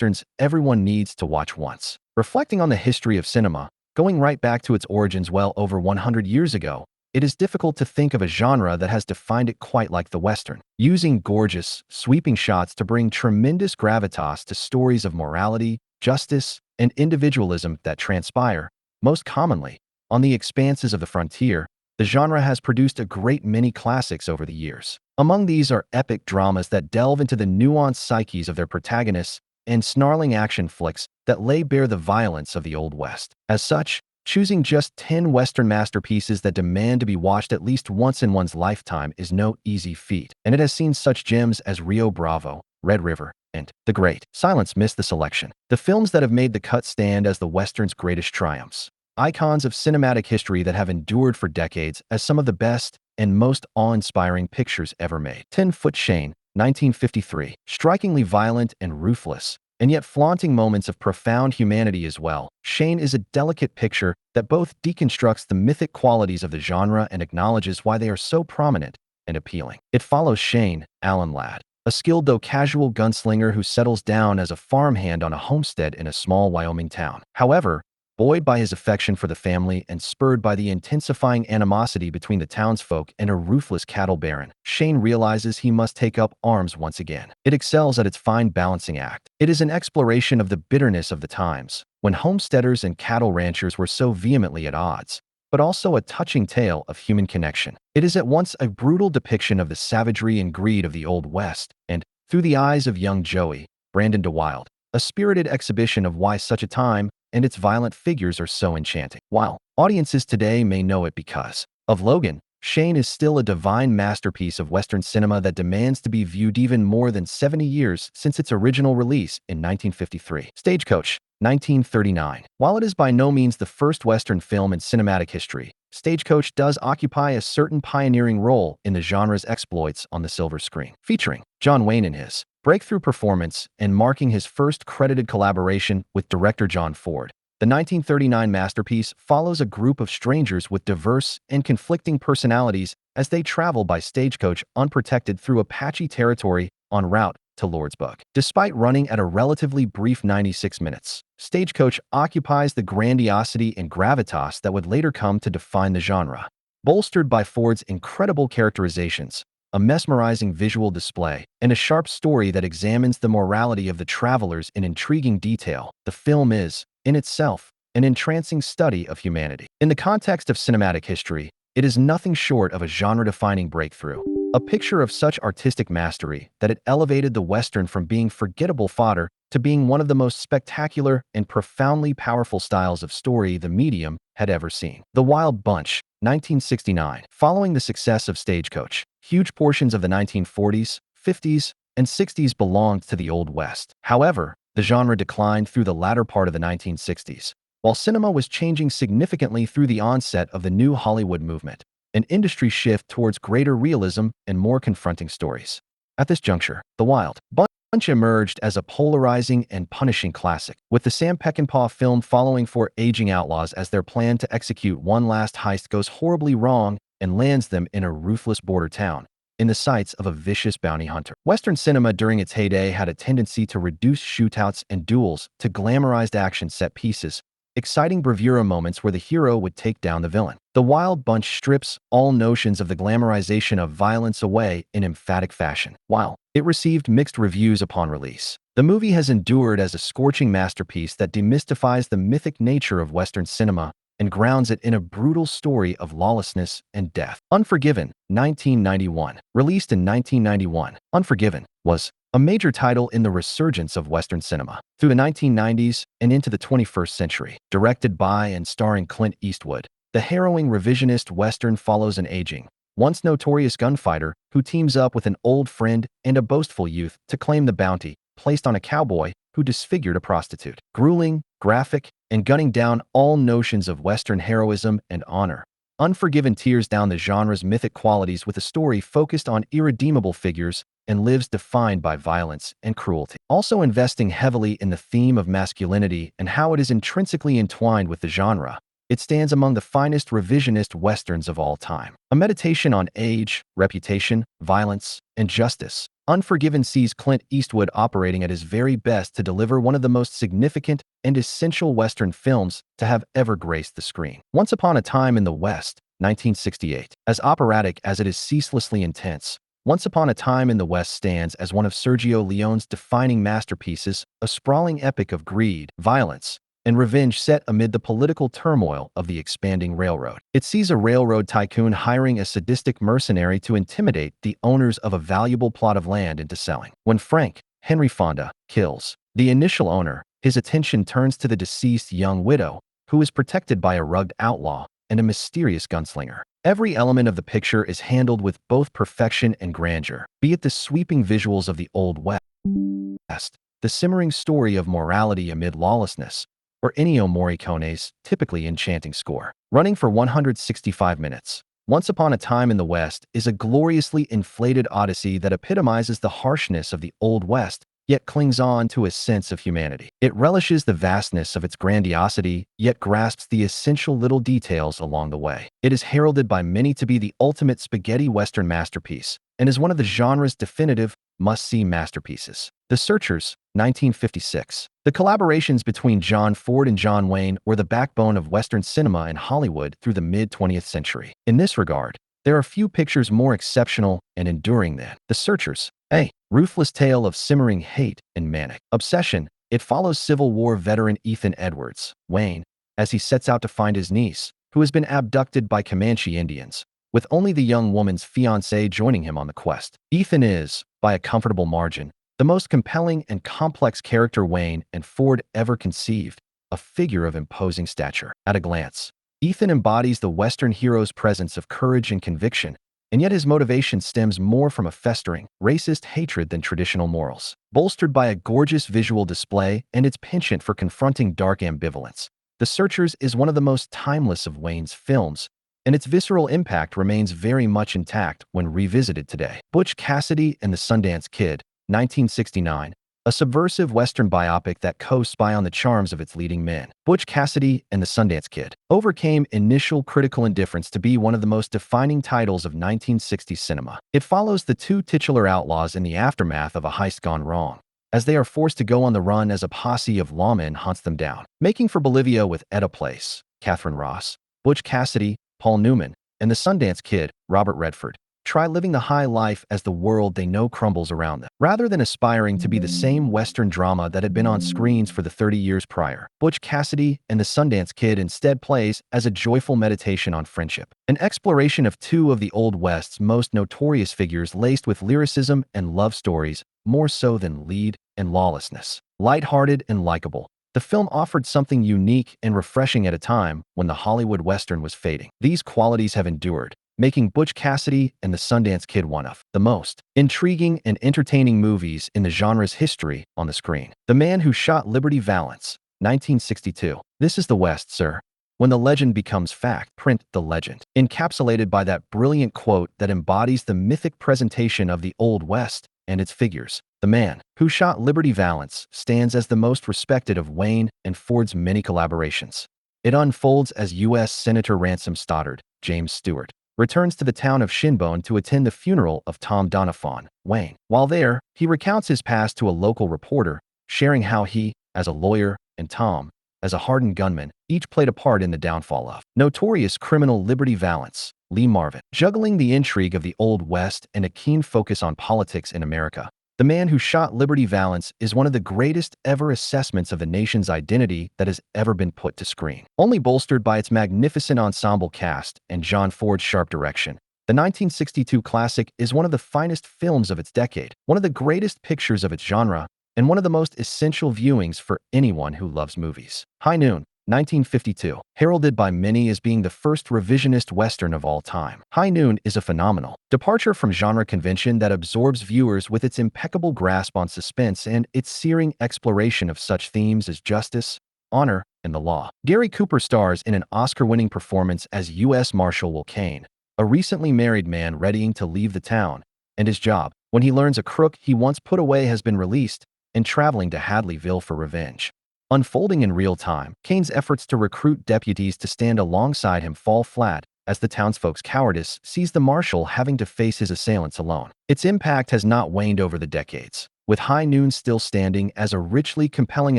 westerns everyone needs to watch once. Reflecting on the history of cinema, going right back to its origins well over 100 years ago, it is difficult to think of a genre that has defined it quite like the western, using gorgeous, sweeping shots to bring tremendous gravitas to stories of morality, justice, and individualism that transpire, most commonly, on the expanses of the frontier. The genre has produced a great many classics over the years. Among these are epic dramas that delve into the nuanced psyches of their protagonists and snarling action flicks that lay bare the violence of the Old West. As such, choosing just 10 Western masterpieces that demand to be watched at least once in one's lifetime is no easy feat, and it has seen such gems as Rio Bravo, Red River, and The Great Silence miss the selection. The films that have made the cut stand as the Western's greatest triumphs, icons of cinematic history that have endured for decades as some of the best and most awe-inspiring pictures ever made. 10-Foot Shane, 1953. Strikingly violent and ruthless, and yet flaunting moments of profound humanity as well, Shane is a delicate picture that both deconstructs the mythic qualities of the genre and acknowledges why they are so prominent and appealing. It follows Shane, Alan Ladd, a skilled though casual gunslinger who settles down as a farmhand on a homestead in a small Wyoming town. However, buoyed by his affection for the family and spurred by the intensifying animosity between the townsfolk and a ruthless cattle baron, Shane realizes he must take up arms once again. It excels at its fine balancing act. It is an exploration of the bitterness of the times, when homesteaders and cattle ranchers were so vehemently at odds, but also a touching tale of human connection. It is at once a brutal depiction of the savagery and greed of the Old West, and, through the eyes of young Joey, Brandon DeWilde, a spirited exhibition of why such a time and its violent figures are so enchanting. While audiences today may know it because of Logan, Shane is still a divine masterpiece of Western cinema that demands to be viewed even more than 70 years since its original release in 1953. Stagecoach, 1939. While it is by no means the first Western film in cinematic history, Stagecoach does occupy a certain pioneering role in the genre's exploits on the silver screen. Featuring John Wayne in his breakthrough performance and marking his first credited collaboration with director John Ford, the 1939 masterpiece follows a group of strangers with diverse and conflicting personalities as they travel by stagecoach unprotected through Apache territory en route to Lordsburg. Despite running at a relatively brief 96 minutes, Stagecoach occupies the grandiosity and gravitas that would later come to define the genre. Bolstered by Ford's incredible characterizations, a mesmerizing visual display, and a sharp story that examines the morality of the travelers in intriguing detail, the film is, in itself, an entrancing study of humanity. In the context of cinematic history, it is nothing short of a genre-defining breakthrough, a picture of such artistic mastery that it elevated the Western from being forgettable fodder to being one of the most spectacular and profoundly powerful styles of story the medium had ever seen. The Wild Bunch, 1969. Following the success of Stagecoach, huge portions of the 1940s, 50s, and 60s belonged to the Old West. However, the genre declined through the latter part of the 1960s, while cinema was changing significantly through the onset of the new Hollywood movement, an industry shift towards greater realism and more confronting stories. At this juncture, The Wild Bunch emerged as a polarizing and punishing classic, with the Sam Peckinpah film following for aging outlaws as their plan to execute one last heist goes horribly wrong and lands them in a ruthless border town, in the sights of a vicious bounty hunter. Western cinema during its heyday had a tendency to reduce shootouts and duels to glamorized action set pieces, exciting bravura moments where the hero would take down the villain. The Wild Bunch strips all notions of the glamorization of violence away in emphatic fashion. While it received mixed reviews upon release, the movie has endured as a scorching masterpiece that demystifies the mythic nature of Western cinema and grounds it in a brutal story of lawlessness and death. Unforgiven, 1991. Released in 1991, Unforgiven was a major title in the resurgence of Western cinema through the 1990s and into the 21st century. Directed by and starring Clint Eastwood, the harrowing revisionist Western follows an aging, once notorious gunfighter who teams up with an old friend and a boastful youth to claim the bounty placed on a cowboy who disfigured a prostitute. Grueling, graphic, and gunning down all notions of Western heroism and honor, Unforgiven tears down the genre's mythic qualities with a story focused on irredeemable figures and lives defined by violence and cruelty. Also investing heavily in the theme of masculinity and how it is intrinsically entwined with the genre, it stands among the finest revisionist Westerns of all time. A meditation on age, reputation, violence, and justice, Unforgiven sees Clint Eastwood operating at his very best to deliver one of the most significant and essential Western films to have ever graced the screen. Once Upon a Time in the West, 1968. As operatic as it is ceaselessly intense, Once Upon a Time in the West stands as one of Sergio Leone's defining masterpieces, a sprawling epic of greed, violence, and revenge set amid the political turmoil of the expanding railroad. It sees a railroad tycoon hiring a sadistic mercenary to intimidate the owners of a valuable plot of land into selling. When Frank, Henry Fonda, kills the initial owner, his attention turns to the deceased young widow, who is protected by a rugged outlaw and a mysterious gunslinger. Every element of the picture is handled with both perfection and grandeur, be it the sweeping visuals of the Old West, the simmering story of morality amid lawlessness, or Ennio Morricone's typically enchanting score. Running for 165 minutes, Once Upon a Time in the West is a gloriously inflated odyssey that epitomizes the harshness of the Old West, yet clings on to a sense of humanity. It relishes the vastness of its grandiosity, yet grasps the essential little details along the way. It is heralded by many to be the ultimate spaghetti Western masterpiece, and is one of the genre's definitive, must-see masterpieces. The Searchers, 1956. The collaborations between John Ford and John Wayne were the backbone of Western cinema in Hollywood through the mid-20th century. In this regard, there are few pictures more exceptional and enduring than The Searchers, a ruthless tale of simmering hate and manic obsession. It follows Civil War veteran Ethan Edwards, Wayne, as he sets out to find his niece, who has been abducted by Comanche Indians, with only the young woman's fiancé joining him on the quest. Ethan is, by a comfortable margin, the most compelling and complex character Wayne and Ford ever conceived, a figure of imposing stature. At a glance, Ethan embodies the Western hero's presence of courage and conviction, and yet his motivation stems more from a festering, racist hatred than traditional morals. Bolstered by a gorgeous visual display and its penchant for confronting dark ambivalence, The Searchers is one of the most timeless of Wayne's films, and its visceral impact remains very much intact when revisited today. Butch Cassidy and the Sundance Kid, 1969, a subversive Western biopic that coasts by on the charms of its leading men. Butch Cassidy and the Sundance Kid overcame initial critical indifference to be one of the most defining titles of 1960s cinema. It follows the two titular outlaws in the aftermath of a heist gone wrong, as they are forced to go on the run as a posse of lawmen hunts them down. Making for Bolivia with Etta Place, Catherine Ross, Butch Cassidy, Paul Newman, and the Sundance Kid, Robert Redford, try living the high life as the world they know crumbles around them. Rather than aspiring to be the same Western drama that had been on screens for the 30 years prior, Butch Cassidy and the Sundance Kid instead plays as a joyful meditation on friendship, an exploration of two of the Old West's most notorious figures laced with lyricism and love stories, more so than lead and lawlessness. Lighthearted and likable, the film offered something unique and refreshing at a time when the Hollywood Western was fading. These qualities have endured, making Butch Cassidy and the Sundance Kid one of the most intriguing and entertaining movies in the genre's history on the screen. The Man Who Shot Liberty Valance, 1962. This is the West, sir. When the legend becomes fact, print the legend. Encapsulated by that brilliant quote that embodies the mythic presentation of the Old West and its figures. The Man Who Shot Liberty Valance stands as the most respected of Wayne and Ford's many collaborations. It unfolds as U.S. Senator Ransom Stoddard, James Stewart, returns to the town of Shinbone to attend the funeral of Tom Doniphan, Wayne. While there, he recounts his past to a local reporter, sharing how he, as a lawyer, and Tom, as a hardened gunman, each played a part in the downfall of notorious criminal Liberty Valance, Lee Marvin. Juggling the intrigue of the Old West and a keen focus on politics in America, The Man Who Shot Liberty Valance is one of the greatest ever assessments of the nation's identity that has ever been put to screen. Only bolstered by its magnificent ensemble cast and John Ford's sharp direction, the 1962 classic is one of the finest films of its decade, one of the greatest pictures of its genre, and one of the most essential viewings for anyone who loves movies. High Noon, 1952, heralded by many as being the first revisionist Western of all time. High Noon is a phenomenal departure from genre convention that absorbs viewers with its impeccable grasp on suspense and its searing exploration of such themes as justice, honor, and the law. Gary Cooper stars in an Oscar-winning performance as U.S. Marshal Will Kane, a recently married man readying to leave the town and his job when he learns a crook he once put away has been released and traveling to Hadleyville for revenge. Unfolding in real time, Kane's efforts to recruit deputies to stand alongside him fall flat as the townsfolk's cowardice sees the marshal having to face his assailants alone. Its impact has not waned over the decades, with High Noon still standing as a richly compelling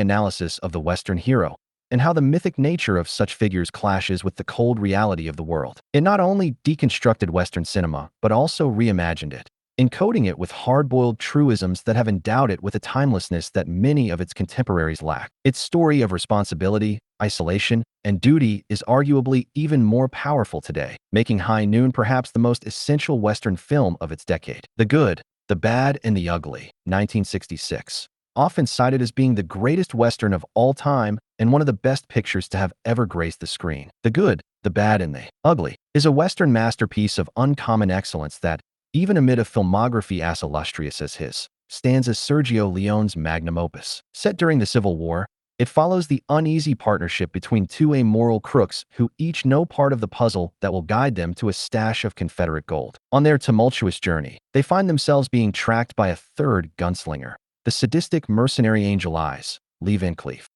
analysis of the Western hero and how the mythic nature of such figures clashes with the cold reality of the world. It not only deconstructed Western cinema, but also reimagined it, encoding it with hard-boiled truisms that have endowed it with a timelessness that many of its contemporaries lack. Its story of responsibility, isolation, and duty is arguably even more powerful today, making High Noon perhaps the most essential Western film of its decade. The Good, the Bad, and the Ugly, 1966. Often cited as being the greatest Western of all time and one of the best pictures to have ever graced the screen. The Good, the Bad, and the Ugly is a Western masterpiece of uncommon excellence that, even amid a filmography as illustrious as his, stands as Sergio Leone's magnum opus. Set during the Civil War, it follows the uneasy partnership between two amoral crooks who each know part of the puzzle that will guide them to a stash of Confederate gold. On their tumultuous journey, they find themselves being tracked by a third gunslinger, the sadistic mercenary Angel Eyes, Lee Van Cleef.